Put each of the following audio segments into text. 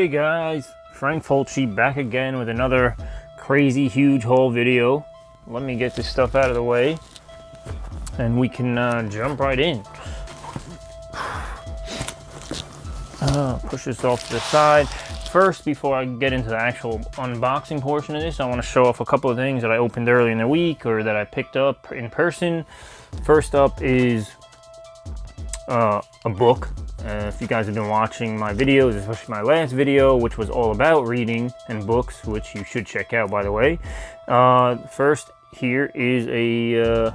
Hey guys, Frank Fulci back again with another crazy huge haul video. Let me get this stuff out of the way and we can jump right in. Push this off to the side. First, before I get into the actual unboxing portion of this, I want to show off a couple of things that I opened early in the week or that I picked up in person. First up is a book. If you guys have been watching my videos, especially my last video, which was all about reading and books, which you should check out, by the way. First, here is a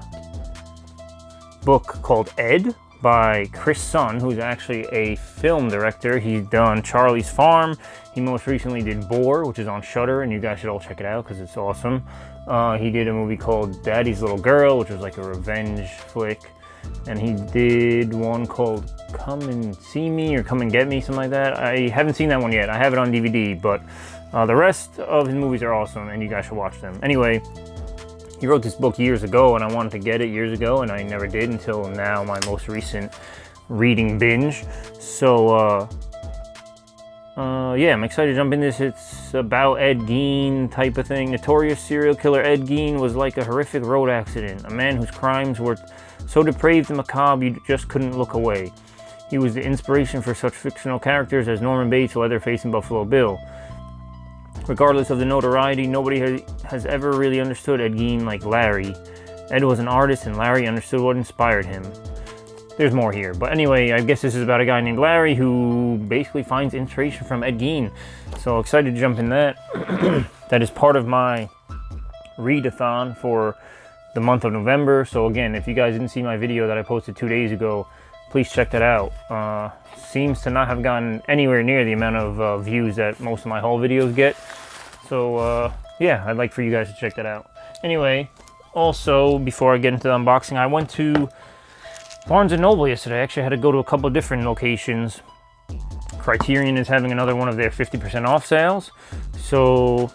book called Ed by Chris Sun, who's actually a film director. He's done Charlie's Farm. He most recently did Boar, which is on Shudder, and you guys should all check it out because it's awesome. He did a movie called Daddy's Little Girl, which was like a revenge flick. And he did one called Come and See Me or Come and Get Me, something like that. I haven't seen that one yet. I have it on DVD, but the rest of his movies are awesome and you guys should watch them. Anyway, he wrote this book years ago and I wanted to get it years ago and I never did until now, my most recent reading binge. So, yeah, I'm excited to jump in this. It's about Ed Gein type of thing. Notorious serial killer Ed Gein was like a horrific road accident, a man whose crimes were so depraved and macabre you just couldn't look away. He was the inspiration for such fictional characters as Norman Bates, Leatherface, and Buffalo Bill. Regardless of the notoriety, nobody has ever really understood Ed Gein like Larry. Ed was an artist and Larry understood what inspired him. There's more here, but anyway, I guess this is about a guy named Larry who basically finds inspiration from Ed Gein. So excited to jump in that. That is part of my readathon for the month of November. So again, if you guys didn't see my video that I posted 2 days ago, please check that out. Seems to not have gotten anywhere near the amount of views that most of my haul videos get. So yeah, I'd like for you guys to check that out. Anyway, also before I get into the unboxing, I went to Barnes & Noble yesterday. I actually had to go to a couple of different locations. Criterion is having another one of their 50% off sales. So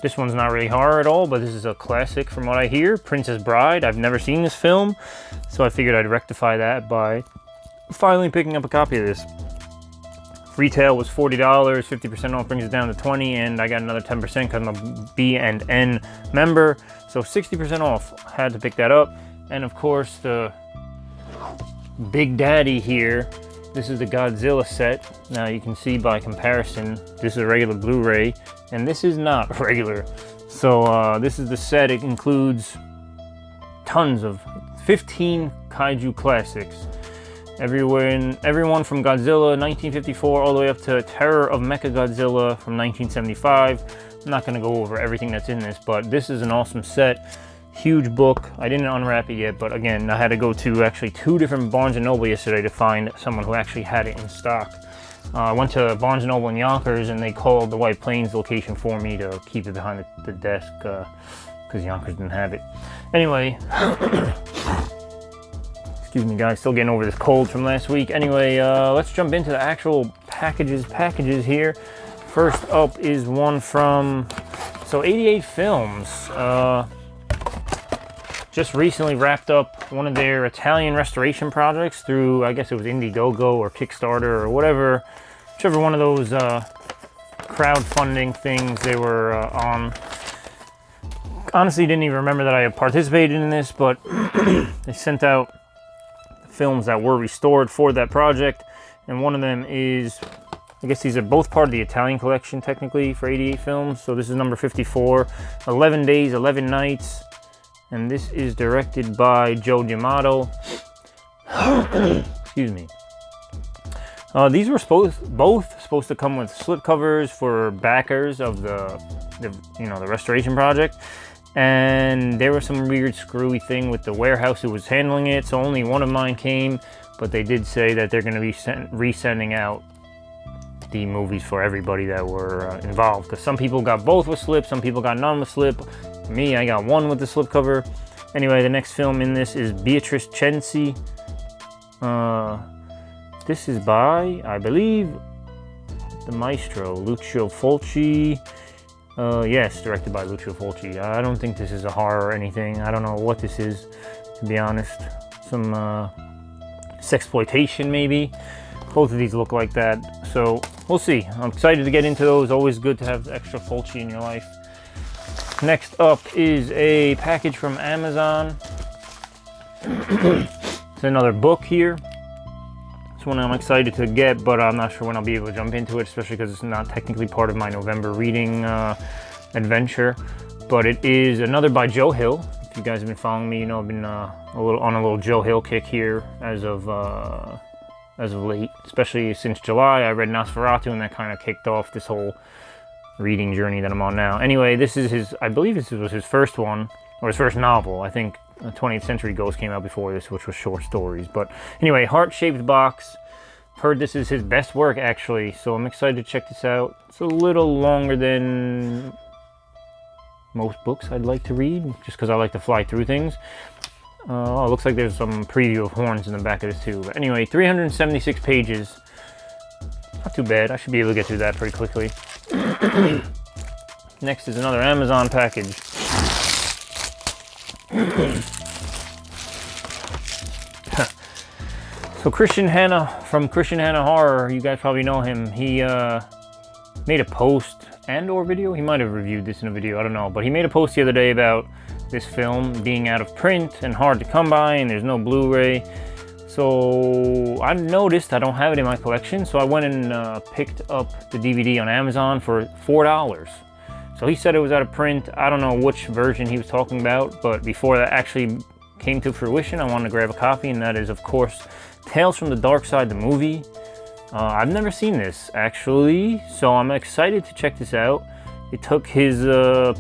this one's not really horror at all, but this is a classic from what I hear. Princess Bride. I've never seen this film, so I figured I'd rectify that by finally picking up a copy of this. Retail was $40, 50% off brings it down to $20, and I got another 10% because I'm a B&N member. So 60% off. Had to pick that up. And of course, the Big Daddy here. This is the Godzilla set. Now you can see by comparison, this is a regular Blu-ray, and this is not regular. So this is the set. It includes tons of 15 kaiju classics. Everyone from Godzilla 1954 all the way up to Terror of Mechagodzilla from 1975. I'm not going to go over everything that's in this, but this is an awesome set. Huge book. I didn't unwrap it yet, but again, I had to go to actually 2 different Barnes & Noble yesterday to find someone who actually had it in stock. I went to Barnes & Noble in Yonkers and they called the White Plains location for me to keep it behind the desk because Yonkers didn't have it. Anyway, excuse me guys, still getting over this cold from last week. Anyway, let's jump into the actual packages here. First up is one from 88 Films. Just recently wrapped up one of their Italian restoration projects through, I guess it was Indiegogo or Kickstarter or whichever one of those crowdfunding things they were on. Honestly, didn't even remember that I had participated in this, but they sent out films that were restored for that project, and one of them is, I guess these are both part of the Italian collection technically for 88 Films. So this is number 54, 11 Days, 11 Nights. And this is directed by Joe D'Amato. Excuse me. These were both supposed to come with slipcovers for backers of the restoration project. And there was some weird screwy thing with the warehouse who was handling it, so only one of mine came. But they did say that they're going to be resending out the movies for everybody that were involved. Because some people got both with slip, some people got none with slip. Me, I got one with the slipcover. Anyway, the next film in this is Beatrice Cenci. This is by, I believe, the maestro, Lucio Fulci. Yes, directed by Lucio Fulci. I don't think this is a horror or anything. I don't know what this is, to be honest. Some sexploitation maybe. Both of these look like that. So we'll see. I'm excited to get into those. Always good to have extra Fulci in your life. Next up is a package from Amazon. It's another book here. This one I'm excited to get, but I'm not sure when I'll be able to jump into it, especially because it's not technically part of my November reading adventure. But it is another by Joe Hill. If you guys have been following me, you know I've been on a little Joe Hill kick here as of late, especially since July. I read Nosferatu, and that kind of kicked off this whole reading journey that I'm on now. Anyway, this is I believe this was his first one, or his first novel. I think 20th Century Ghost came out before this, which was short stories. But anyway, heart-shaped box. Heard this is his best work, actually, so I'm excited to check this out. It's a little longer than most books I'd like to read, just because I like to fly through things. Oh, it looks like there's some preview of horns in the back of this too. But anyway, 376 pages. Not too bad. I should be able to get through that pretty quickly. Next is another Amazon package. So Christian Hanna from Christian Hanna Horror, you guys probably know him. He made a post and/or video. He might have reviewed this in a video, I don't know. But he made a post the other day about this film being out of print and hard to come by, and there's no Blu-ray. So I noticed I don't have it in my collection, so I went and picked up the DVD on Amazon for $4. So he said it was out of print. I don't know which version he was talking about, but before that actually came to fruition, I wanted to grab a copy, and that is, of course, Tales from the Dark Side, the movie. I've never seen this, actually, so I'm excited to check this out. It took his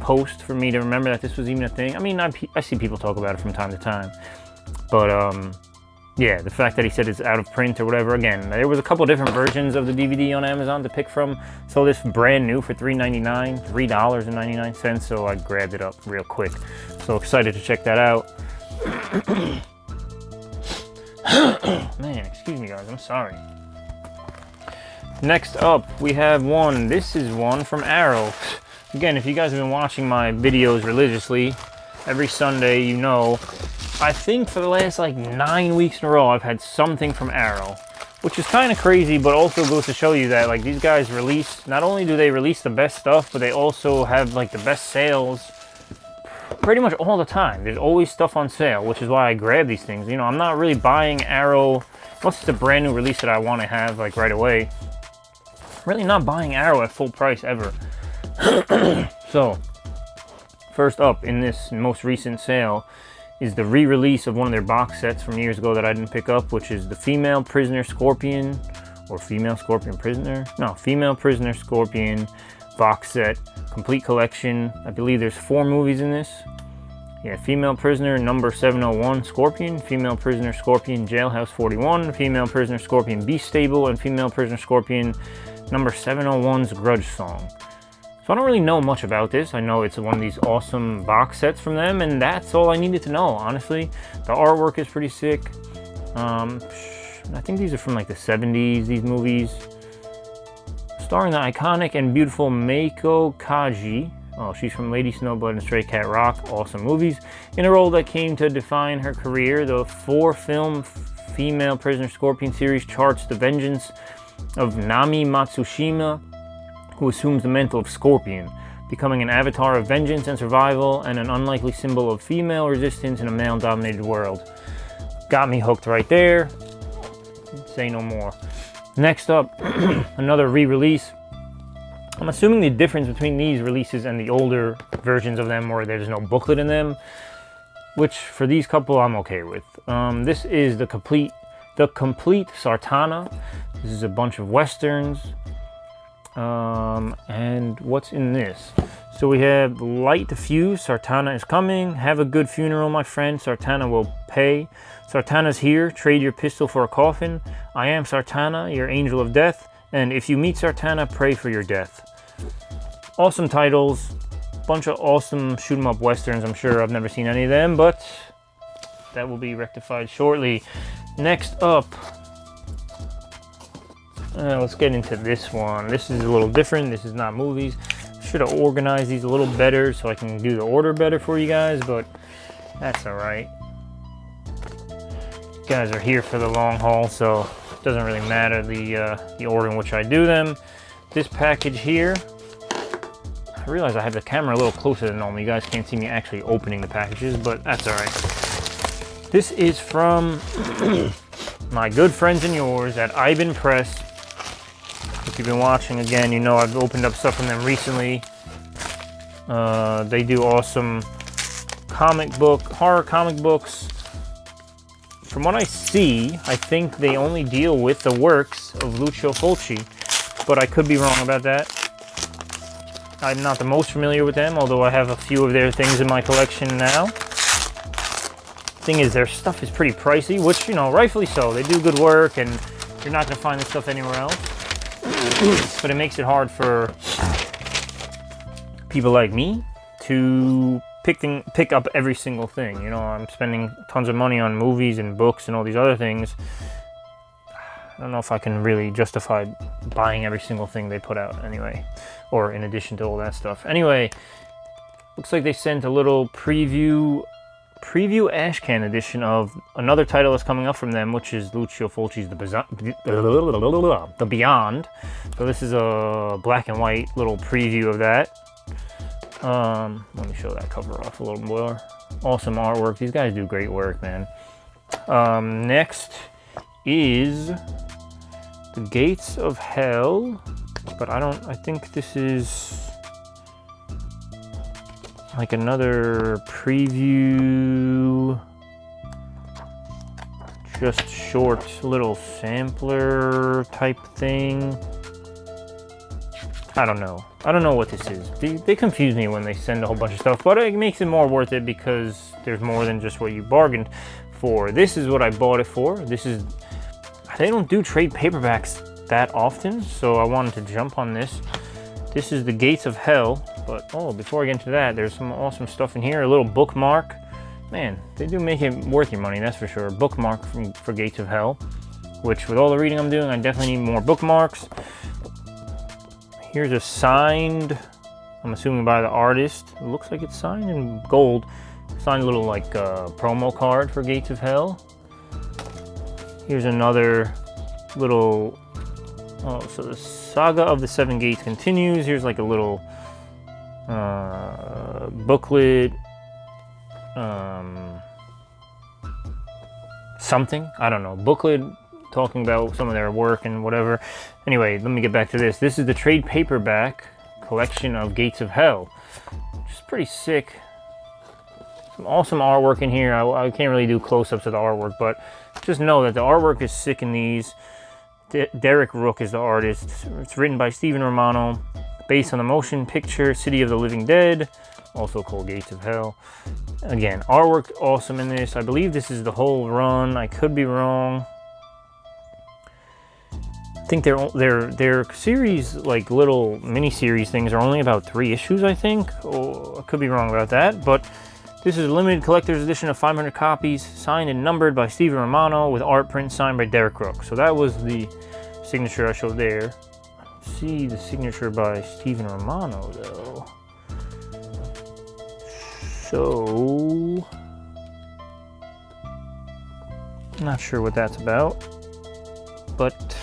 post for me to remember that this was even a thing. I mean, I see people talk about it from time to time, but yeah, the fact that he said it's out of print or whatever, again, there was a couple different versions of the DVD on Amazon to pick from, so this brand new for $3.99, so I grabbed it up real quick. So excited to check that out. Man, excuse me guys, I'm sorry. Next up, we have one. This is one from Arrow. Again, if you guys have been watching my videos religiously, every Sunday, you know, I think for the last like 9 weeks in a row, I've had something from Arrow, which is kind of crazy, but also goes to show you that like these guys release, not only do they release the best stuff, but they also have like the best sales pretty much all the time. There's always stuff on sale, which is why I grab these things. You know, I'm not really buying Arrow, unless it's a brand new release that I want to have like right away. Really not buying Arrow at full price ever. So, first up in this most recent sale is the re-release of one of their box sets from years ago that I didn't pick up, which is the Female Prisoner Scorpion, or Female Scorpion Prisoner? No, Female Prisoner Scorpion box set, complete collection. I believe there's 4 movies in this. Yeah, Female Prisoner number 701 Scorpion, Female Prisoner Scorpion Jailhouse 41, Female Prisoner Scorpion Beast Stable, and Female Prisoner Scorpion number 701's Grudge Song. So I don't really know much about this. I know it's one of these awesome box sets from them, and that's all I needed to know, honestly. The artwork is pretty sick. I think these are from like the 70s, these movies. Starring the iconic and beautiful Meiko Kaji. Oh, she's from Lady Snowblood and Stray Cat Rock. Awesome movies. In a role that came to define her career, the 4-film Female Prisoner Scorpion series charts the vengeance of Nami Matsushima, who assumes the mantle of Scorpion, becoming an avatar of vengeance and survival and an unlikely symbol of female resistance in a male-dominated world. Got me hooked right there. Say no more. Next up, another re-release. I'm assuming the difference between these releases and the older versions of them where there's no booklet in them, which for these couple I'm okay with. This is the complete Sartana. This is a bunch of westerns. And what's in this? So we have Light the Fuse, Sartana is coming. Have a good funeral, my friend. Sartana will pay. Sartana's here. Trade your pistol for a coffin. I am Sartana, your angel of death. And if you meet Sartana, pray for your death. Awesome titles. Bunch of awesome shoot 'em up westerns. I'm sure I've never seen any of them, but that will be rectified shortly. Next up, let's get into this one. This is a little different. This is not movies. Should have organized these a little better so I can do the order better for you guys, but that's all right. You guys are here for the long haul, so doesn't really matter the order in which I do them. This package here, I realize I have the camera a little closer than normal. You guys can't see me actually opening the packages, but that's all right. This is from my good friends and yours at Iben Press. If you've been watching, again, you know I've opened up stuff from them recently. They do awesome horror comic books. From what I see, I think they only deal with the works of Lucio Fulci, but I could be wrong about that. I'm not the most familiar with them, although I have a few of their things in my collection now. Thing is, their stuff is pretty pricey, which, you know, rightfully so. They do good work, and you're not going to find this stuff anywhere else. But it makes it hard for people like me to pick up every single thing. You know, I'm spending tons of money on movies and books and all these other things. I don't know if I can really justify buying every single thing they put out anyway, or in addition to all that stuff. Anyway, looks like they sent a little preview ashcan edition of another title that's coming up from them, which is Lucio Fulci's The Beyond. So this is a black and white little preview of that. Let me show that cover off a little more. Awesome artwork. These guys do great work, man. Next is The Gates of Hell, but I think this is like another preview, just short little sampler type thing. I don't know what this is. They confuse me when they send a whole bunch of stuff, but it makes it more worth it because there's more than just what you bargained for. This is what I bought it for. They don't do trade paperbacks that often, so I wanted to jump on this. This is The Gates of Hell, but before I get into that, there's some awesome stuff in here. A little bookmark. Man, they do make it worth your money, that's for sure. A bookmark for Gates of Hell, which with all the reading I'm doing, I definitely need more bookmarks. Here's a signed, I'm assuming by the artist. It looks like it's signed in gold. Signed little like promo card for Gates of Hell. Here's another little, so the saga of the Seven Gates continues. Here's like a little booklet, something, I don't know, booklet talking about some of their work and whatever. Anyway, let me get back to this. This is the trade paperback collection of Gates of Hell, which is pretty sick. Some awesome artwork in here. I can't really do close-ups of the artwork, but just know that the artwork is sick in these. Derek Rook is the artist. It's written by Steven Romano, based on the motion picture City of the Living Dead, also called Gates of Hell. Again, artwork awesome in this. I believe this is the whole run. I could be wrong. I think their series, like little mini-series things, are only about 3 issues, I think. I could be wrong about that, but this is a limited collector's edition of 500 copies, signed and numbered by Steven Romano, with art print signed by Derek Rook. So that was the signature I showed there. I don't see the signature by Steven Romano, though. So I'm not sure what that's about, but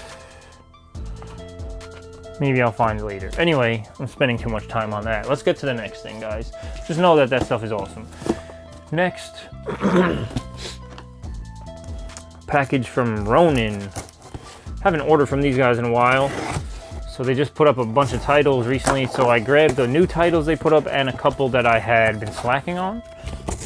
maybe I'll find it later. Anyway, I'm spending too much time on that. Let's get to the next thing, guys. Just know that that stuff is awesome. Next, package from Ronin. Haven't ordered from these guys in a while, so they just put up a bunch of titles recently, so I grabbed the new titles they put up and a couple that I had been slacking on.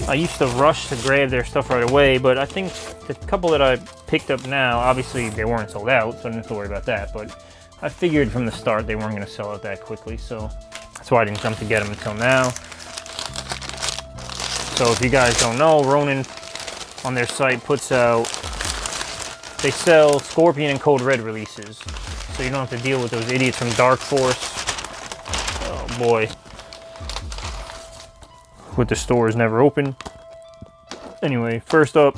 I used to rush to grab their stuff right away, but I think the couple that I picked up now, obviously they weren't sold out, so I didn't have to worry about that, but I figured from the start they weren't going to sell out that quickly, so that's why I didn't jump to get them until now. So if you guys don't know, Ronin on their site puts out, they sell Scorpion and Code Red releases, so you don't have to deal with those idiots from Dark Force. Oh boy. With the stores never open. Anyway, first up,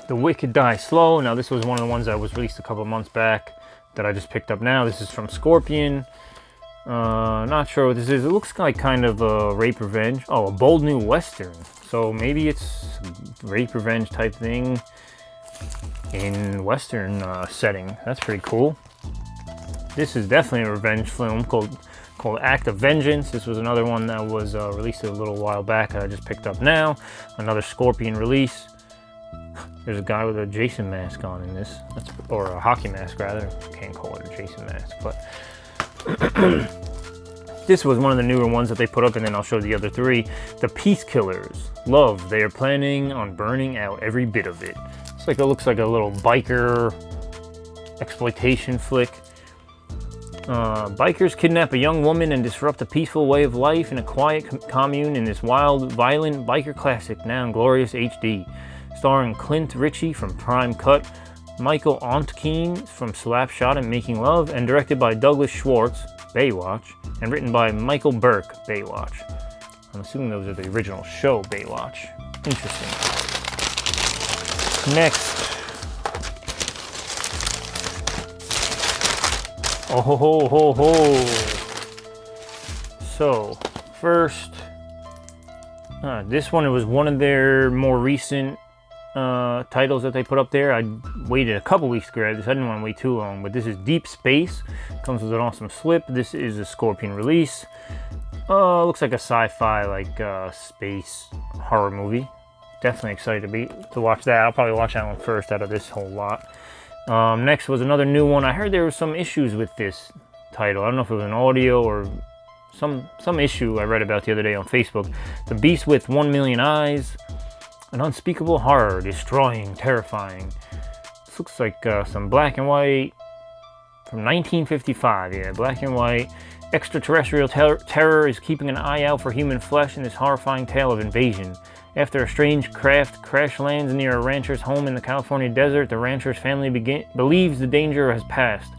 The Wicked Die Slow. Now this was one of the ones that was released a couple months back that I just picked up now. This is from Scorpion. Not sure what this is. It looks like kind of a rape revenge. Oh, a bold new western. So maybe it's rape revenge type thing. in Western setting. That's pretty cool. This is definitely a revenge film called Act of Vengeance. This was another one that was released a little while back that I just picked up now. Another Scorpion release. There's a guy with a Jason mask on in this, or a hockey mask rather. Can't call it a Jason mask, but this was one of the newer ones that they put up, and then I'll show the other three. The Peace Killers. Love. They are planning on burning out every bit of it. It looks like a little biker exploitation flick. Bikers kidnap a young woman and disrupt a peaceful way of life in a quiet commune in this wild, violent biker classic, now in glorious HD. Starring Clint Ritchie from Prime Cut, Michael Ontkean from Slapshot and Making Love, and directed by Douglas Schwartz, Baywatch, and written by Michael Burke, Baywatch. I'm assuming those are the original show, Baywatch. Interesting. Next. Oh ho ho ho ho. So, first, this one, it was one of their more recent titles that they put up there. I waited a couple weeks to grab this. I didn't want to wait too long, but this is Deep Space. Comes with an awesome slip. This is a Scorpion release. Looks like a sci-fi, space horror movie. Definitely excited to watch that. I'll probably watch that one first out of this whole lot. Next was another new one. I heard there were some issues with this title. I don't know if it was an audio or some issue I read about the other day on Facebook. The Beast with 1 Million Eyes. An unspeakable horror, destroying, terrifying. This looks like some black and white from 1955. Yeah, black and white. Extraterrestrial terror is keeping an eye out for human flesh in this horrifying tale of invasion. After a strange craft crash lands near a rancher's home in the California desert, the rancher's family believes the danger has passed.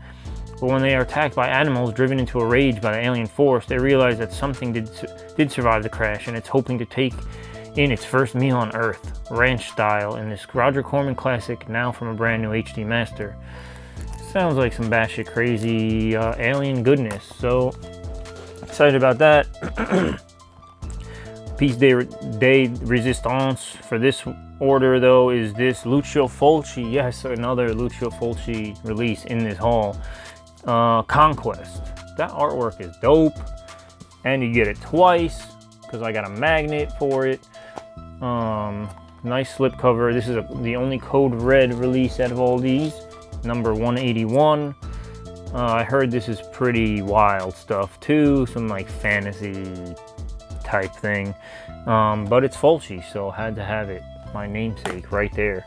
But when they are attacked by animals driven into a rage by the alien force, they realize that something did survive the crash, and it's hoping to take in its first meal on Earth, ranch style, in this Roger Corman classic, now from a brand new HD master. Sounds like some batshit crazy alien goodness, so excited about that. Piece de Resistance for this order, though, is this Lucio Fulci. Yes, another Lucio Fulci release in this haul. Conquest. That artwork is dope, and you get it twice because I got a magnet for it. Nice slipcover. This is the only Code Red release out of all these. Number 181. I heard this is pretty wild stuff too. Some fantasy type thing. But it's Fulci, so had to have it. My namesake right there.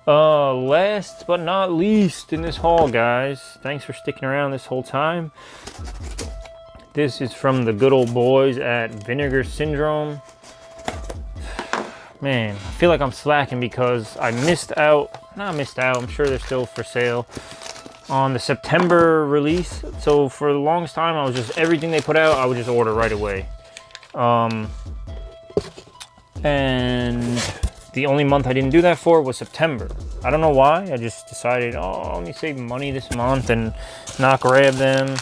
Last but not least in this haul, guys. Thanks for sticking around this whole time. This is from the good old boys at Vinegar Syndrome. Man, I feel like I'm slacking because I missed out. I'm sure they're still for sale on the September release. So for the longest time, I was just, everything they put out, I would just order right away. And the only month I didn't do that for was September. I don't know why. I just decided, let me save money this month and not grab them.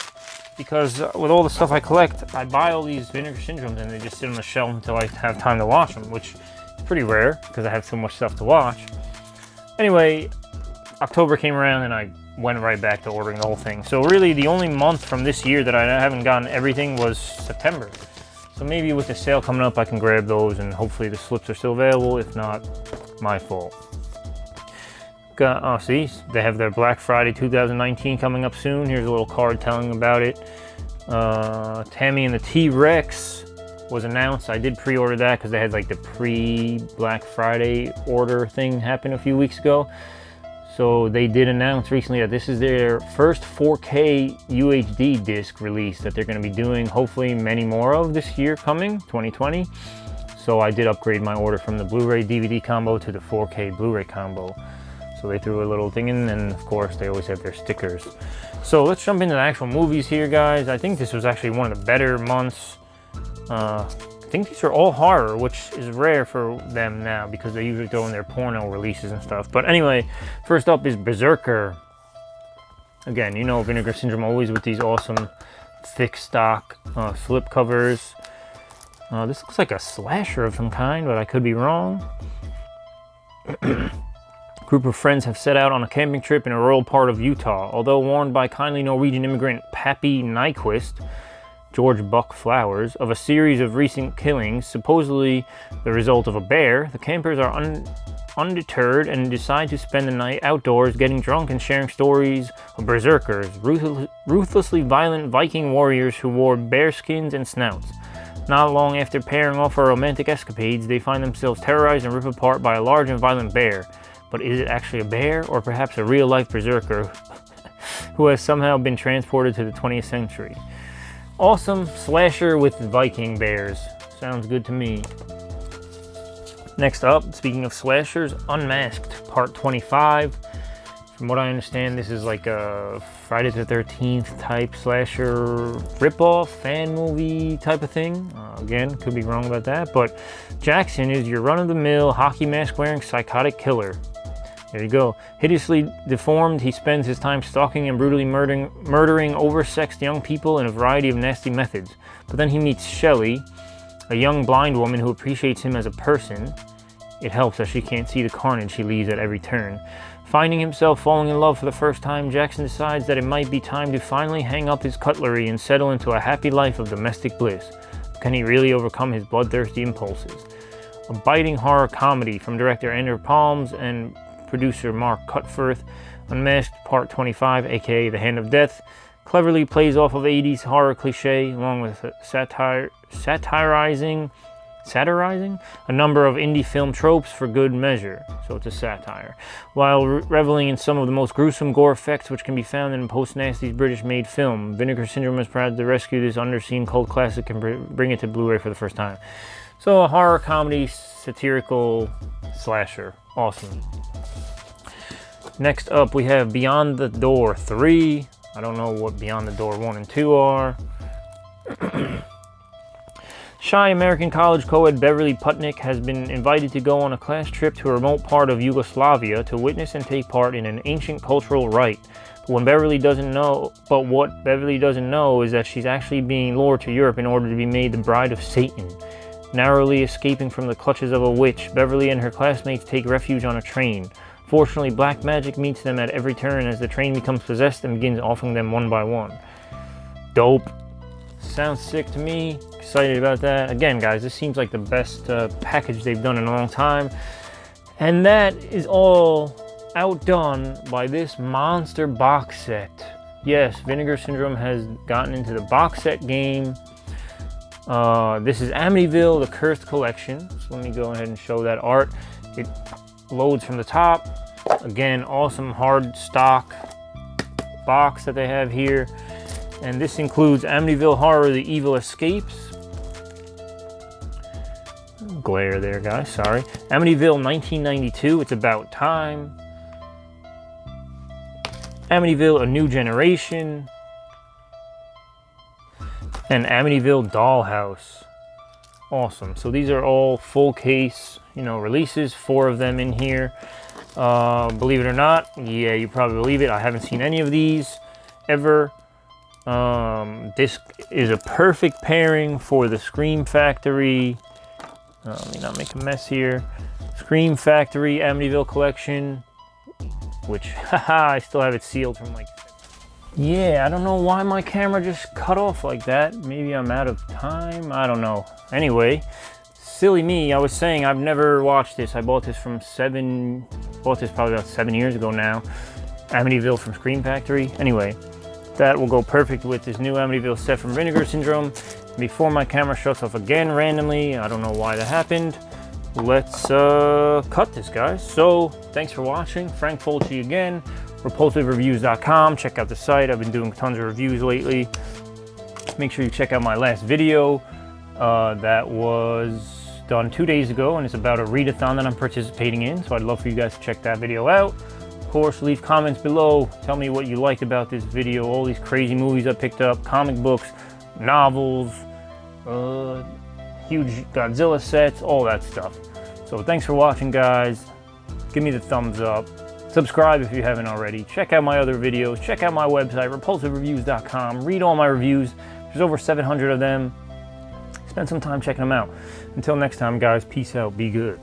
Because with all the stuff I collect, I buy all these Vinegar Syndromes and they just sit on the shelf until I have time to watch them, which is pretty rare because I have so much stuff to watch. Anyway, October came around and I went right back to ordering the whole thing. So really the only month from this year that I haven't gotten everything was September. So maybe with the sale coming up, I can grab those and hopefully the slips are still available. If not, my fault. See, they have their Black Friday 2019 coming up soon. Here's a little card telling about it. Tammy and the T-Rex was announced. I did pre-order that because they had the pre-Black Friday order thing happen a few weeks ago. So they did announce recently that this is their first 4K UHD disc release that they're going to be doing hopefully many more of this year coming, 2020. So I did upgrade my order from the Blu-ray DVD combo to the 4K Blu-ray combo. So they threw a little thing in, and of course they always have their stickers. So let's jump into the actual movies here, guys. I think this was actually one of the better months. I think these are all horror, which is rare for them now because they usually throw in their porno releases and stuff. But anyway, first up is Berserker. Again, you know Vinegar Syndrome always with these awesome thick stock slip covers. This looks like a slasher of some kind, but I could be wrong. Group of friends have set out on a camping trip in a rural part of Utah. Although warned by kindly Norwegian immigrant Pappy Nyquist, George Buck Flowers, of a series of recent killings, supposedly the result of a bear, the campers are undeterred and decide to spend the night outdoors, getting drunk and sharing stories of berserkers, ruthlessly violent Viking warriors who wore bear skins and snouts. Not long after pairing off for romantic escapades, they find themselves terrorized and ripped apart by a large and violent bear. But is it actually a bear, or perhaps a real-life berserker who has somehow been transported to the 20th century? Awesome slasher with Viking bears. Sounds good to me. Next up, speaking of slashers, Unmasked, Part 25. From what I understand, this is like a Friday the 13th type slasher ripoff, fan movie type of thing. Again, could be wrong about that, but Jackson is your run-of-the-mill, hockey mask-wearing psychotic killer. There you go. Hideously deformed, he spends his time stalking and brutally murdering oversexed young people in a variety of nasty methods. But then he meets Shelley, a young blind woman who appreciates him as a person. It helps as she can't see the carnage he leaves at every turn. Finding himself falling in love for the first time, Jackson decides that it might be time to finally hang up his cutlery and settle into a happy life of domestic bliss. Can he really overcome his bloodthirsty impulses? A biting horror comedy from director Andrew Palms and producer Mark Cutforth, Unmasked Part 25, aka The Hand of Death, cleverly plays off of 80s horror cliche, along with satirizing a number of indie film tropes for good measure. So it's a satire, while reveling in some of the most gruesome gore effects which can be found in post-Nasty's British-made film. Vinegar Syndrome is proud to rescue this underseen cult classic and bring it to Blu-ray for the first time. So a horror comedy satirical slasher. Awesome. Next up, we have Beyond the Door 3. I don't know what Beyond the Door 1 and 2 are. Shy American college co-ed Beverly Putnick has been invited to go on a class trip to a remote part of Yugoslavia to witness and take part in an ancient cultural rite. But what Beverly doesn't know is that she's actually being lured to Europe in order to be made the bride of Satan. Narrowly escaping from the clutches of a witch, Beverly and her classmates take refuge on a train. Fortunately, black magic meets them at every turn as the train becomes possessed and begins offing them one by one. Dope. Sounds sick to me. Excited about that. Again, guys, this seems like the best package they've done in a long time. And that is all outdone by this monster box set. Yes, Vinegar Syndrome has gotten into the box set game. This is Amityville, the Cursed Collection. So let me go ahead and show that art. It loads from the top. Again, awesome hard stock box that they have here. And this includes Amityville Horror, The Evil Escapes. Glare there, guys, sorry. Amityville 1992, It's About Time. Amityville, A New Generation. And Amityville Dollhouse. Awesome. So these are all full case, releases. 4 of them in here. Believe it or not, yeah, you probably believe it. I haven't seen any of these ever. This is a perfect pairing for the Scream Factory. Let me not make a mess here. Scream Factory Amityville Collection, which, haha, I still have it sealed from yeah, I don't know why my camera just cut off like that. Maybe I'm out of time. I don't know. Anyway, silly me. I was saying I've never watched this. I bought this probably about 7 years ago now. Amityville from Scream Factory. Anyway, that will go perfect with this new Amityville set from Vinegar Syndrome. Before my camera shuts off again randomly, I don't know why that happened. Let's cut this, guys. So, thanks for watching. Frank Fulci again. RepulsiveReviews.com. Check out the site. I've been doing tons of reviews lately. Make sure you check out my last video that was done 2 days ago, and it's about a readathon that I'm participating in. So I'd love for you guys to check that video out. Of course, leave comments below. Tell me what you liked about this video. All these crazy movies I picked up, comic books, novels, huge Godzilla sets, all that stuff. So thanks for watching, guys. Give me the thumbs up. Subscribe if you haven't already. Check out my other videos. Check out my website, RepulsiveReviews.com. Read all my reviews. There's over 700 of them. Spend some time checking them out. Until next time, guys, peace out. Be good.